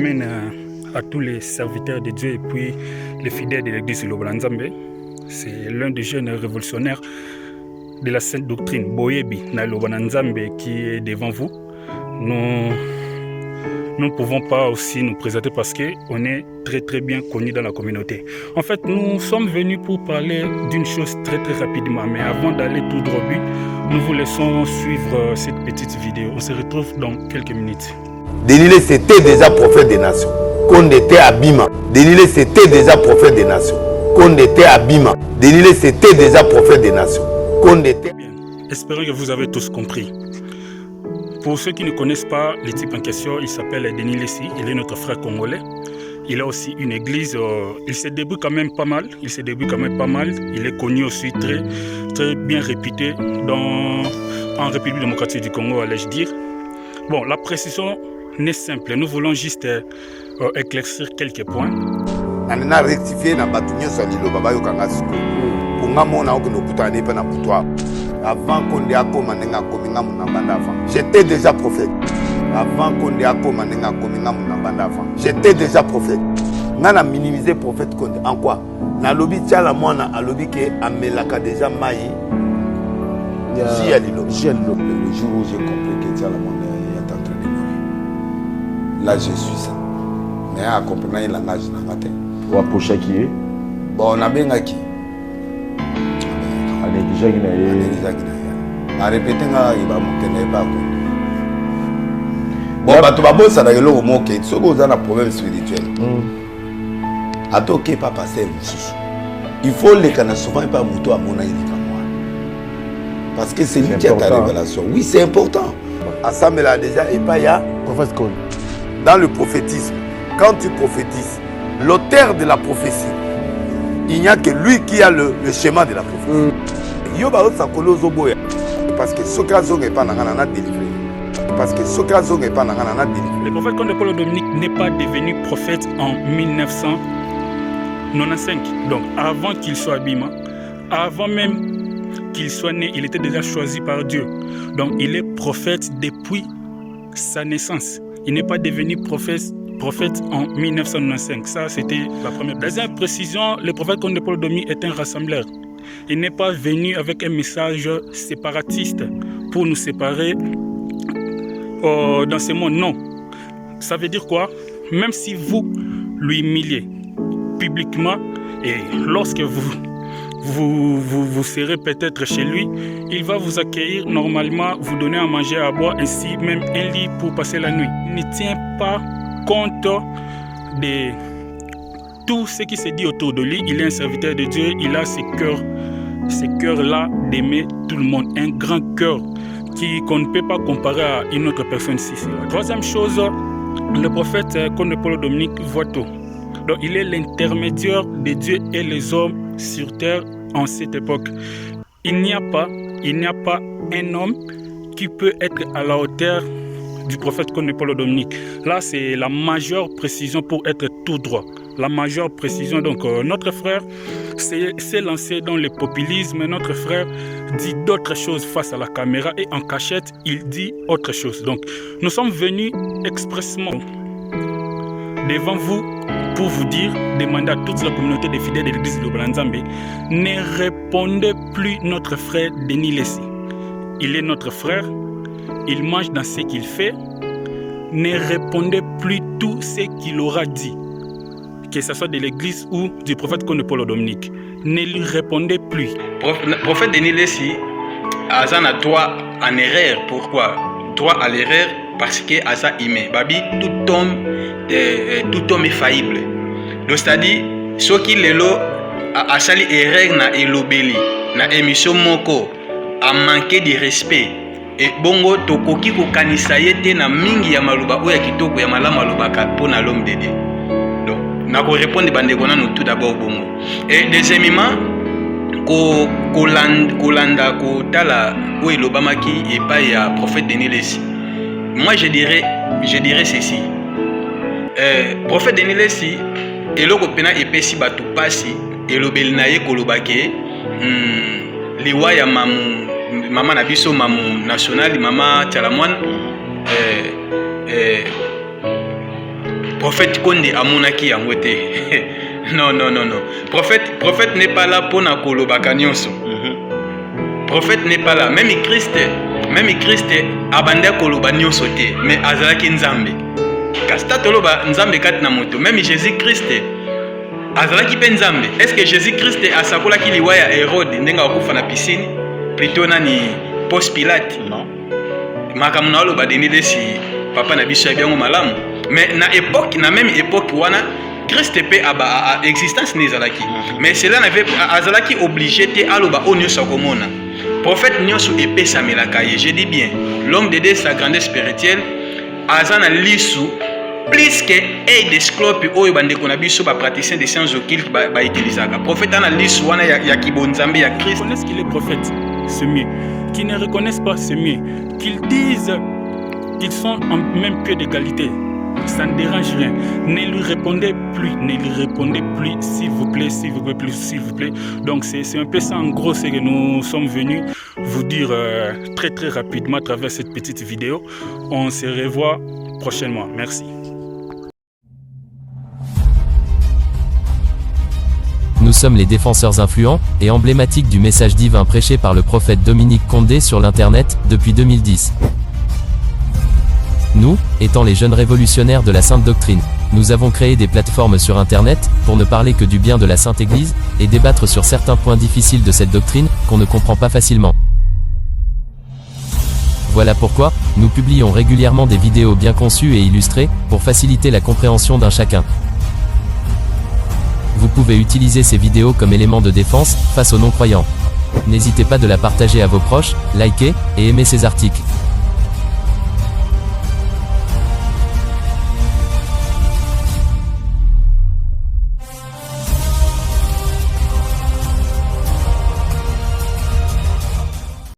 amène à tous les serviteurs de Dieu et puis les fidèles de l'église Lobola Nzambe. C'est l'un des jeunes révolutionnaires de la Sainte Doctrine, Boyebi, na Lobola Nzambe, qui est devant vous. Nous ne pouvons pas aussi nous présenter parce qu'on est très bien connus dans la communauté. En fait, nous sommes venus pour parler d'une chose très rapidement, mais avant d'aller tout droit au but, nous vous laissons suivre cette petite vidéo. On se retrouve dans quelques minutes. Denilé, c'était déjà prophète des nations. Qu'on était à Bima. Denilé, c'était déjà prophète des nations. Qu'on était à Bima. Denilé, c'était déjà prophète des nations. Qu'on était... Bien. Espérons que vous avez tous compris. Pour ceux qui ne connaissent pas le type en question, il s'appelle Denis Lessi, il est notre frère congolais. Il a aussi une église, il se débrouille quand même pas mal. Il est connu aussi très bien réputé en République démocratique du Congo, allais-je dire. Bon, la précision n'est simple. Nous voulons juste éclaircir quelques points. On a rectifié na batunyo salilo baba yokanga siko. Punga mona okino kutane pe na putoa. Avant qu'on ait ακόμα nenga kominga munabanda avant. J'étais déjà prophète. Avant qu'on ait ακόμα nenga kominga munabanda avant. J'étais déjà prophète. Nana minimiser prophète konde. En quoi? Na lobi tiala mwana a lobi ke amelaka déjà mai. Le jour où j'ai compris que tiala mwana est en train de mourir. Là je suis ça. Mais à comprendre le langage na matin. Pour approcher qui est? Bon on a bien qui. On est déjà guinéen. A répéter nga il va monter pas. Bon bah tu vas bosser dans le mot que ce que vous avez un problème spirituel. Atoke pas passer mususu. Il faut les canaux souvent pas muto à mon aïe parce que c'est lui qui a ta révélation. Oui, c'est important. Assemblée a déjà et pas ya Prophète Cole. Dans le prophétisme, quand tu prophétises, l'auteur de la prophétie, il n'y a que lui qui a le schéma de la prophétie. Parce que ce cas n'est pas délivré. Parce que ce cas n'est pas délivré. Le prophète Conde Paul Dominique n'est pas devenu prophète en 1995. Donc avant qu'il soit Bima, avant même qu'il soit né, il était déjà choisi par Dieu. Donc il est prophète depuis sa naissance. Il n'est pas devenu prophète en 1995. Ça, c'était la première. Deuxième précision, le prophète Conde Paul Dominique est un rassembleur. Il n'est pas venu avec un message séparatiste pour nous séparer dans ce monde. Non. Ça veut dire quoi? Même si vous lui humiliez publiquement et lorsque vous serez peut-être chez lui, il va vous accueillir normalement, vous donner à manger, à boire, ainsi même un lit pour passer la nuit. Il ne tient pas compte de tout ce qui se dit autour de lui. Il est un serviteur de Dieu, il a ce cœur-là d'aimer tout le monde, un grand cœur qu'on ne peut pas comparer à une autre personne ici. Troisième chose, le prophète Conde Paul Dominique voit tout. Donc il est l'intermédiaire de Dieu et les hommes sur terre en cette époque. Il n'y a pas un homme qui peut être à la hauteur du prophète Conde Paul Dominique. Là, c'est la majeure précision pour être tout droit. La majeure précision. Donc, notre frère s'est lancé dans le populisme. Notre frère dit d'autres choses face à la caméra et en cachette, il dit autre chose. Donc, nous sommes venus expressément devant vous pour vous dire, demander à toute la communauté des fidèles de l'église Lobola Nzambe, ne répondez plus notre frère Denis Lessi. Il est notre frère. Il mange dans ce qu'il fait. Ne répondez plus tout ce qu'il aura dit, que ce soit de l'église ou du prophète Conde Paul Dominique. Ne lui répondez plus. Prophète Denis Lessi a un droit en erreur. Pourquoi? Droit à l'erreur parce que Asa Ime. Babi, tout homme est faillible. Donc c'est-à-dire, ce qui est là, a sali erreur na elobeli, na émission moko, a manqué de respect. Et bongo tokoki ko kanisa yete na mingi ya maluba oya kitoko ya malama malubaka pona l'homme de Dieu. Donc na ko répondre bande kona nous tout d'abord bongo. Et deuxièmement kolanda ko tala o elobamaki et pas ya prophète Denis Lessi. Moi je dirais ceci. Prophète Denis Lessi eloko pena epesi batu pasi elobeli na ye kolobake liwa ya maman nabiso maman national maman Tchalamouane prophète Konde amonaki yango te. Non. Prophète n'est pas là pour na kolobaka nyonso. Prophète n'est pas là. Même Christ abanda koloba nyonso te, mais azalaki nzambe. Kasta toloba nzambe kat na moto. Même Jésus-Christ azalaki pe nzambe. Est-ce que Jésus-Christ asakolaki liwa ya Hérode ndenga akufa na piscine? Plutôt nani Ponce Pilate? Non. Makambo na oloba denile si papa na biso ya biango malamu. Mais na même époque wana Christ pe aba existence nezalaki. Mais cela n'avait azalaki obligé te aloba onyo sakomona. Prophète nyonso epesa melaka ye. Je dis bien, l'homme de Dieu sa grandeur spirituelle azana lisu plus que aide d'esclope oyo bandeko na biso ba praticien des sciences occultes ba utilisaka. Prophète ana lisu wana ya kibonzambe ya Christ. Connaissent qu'il est prophète, c'est mieux. Qui ne reconnaissent pas, c'est mieux. Qu'ils disent qu'ils sont en même pied d'égalité, ça ne dérange rien. Ne lui répondez plus, s'il vous plaît, s'il vous plaît. Donc c'est un peu ça en gros, c'est que nous sommes venus vous dire très rapidement à travers cette petite vidéo. On se revoit prochainement. Merci. Nous sommes les défenseurs influents et emblématiques du message divin prêché par le prophète Dominique Condé sur l'Internet depuis 2010. Nous, étant les jeunes révolutionnaires de la Sainte Doctrine, nous avons créé des plateformes sur Internet pour ne parler que du bien de la Sainte Église et débattre sur certains points difficiles de cette doctrine qu'on ne comprend pas facilement. Voilà pourquoi nous publions régulièrement des vidéos bien conçues et illustrées pour faciliter la compréhension d'un chacun. Vous pouvez utiliser ces vidéos comme élément de défense face aux non-croyants. N'hésitez pas de la partager à vos proches, liker et aimer ces articles.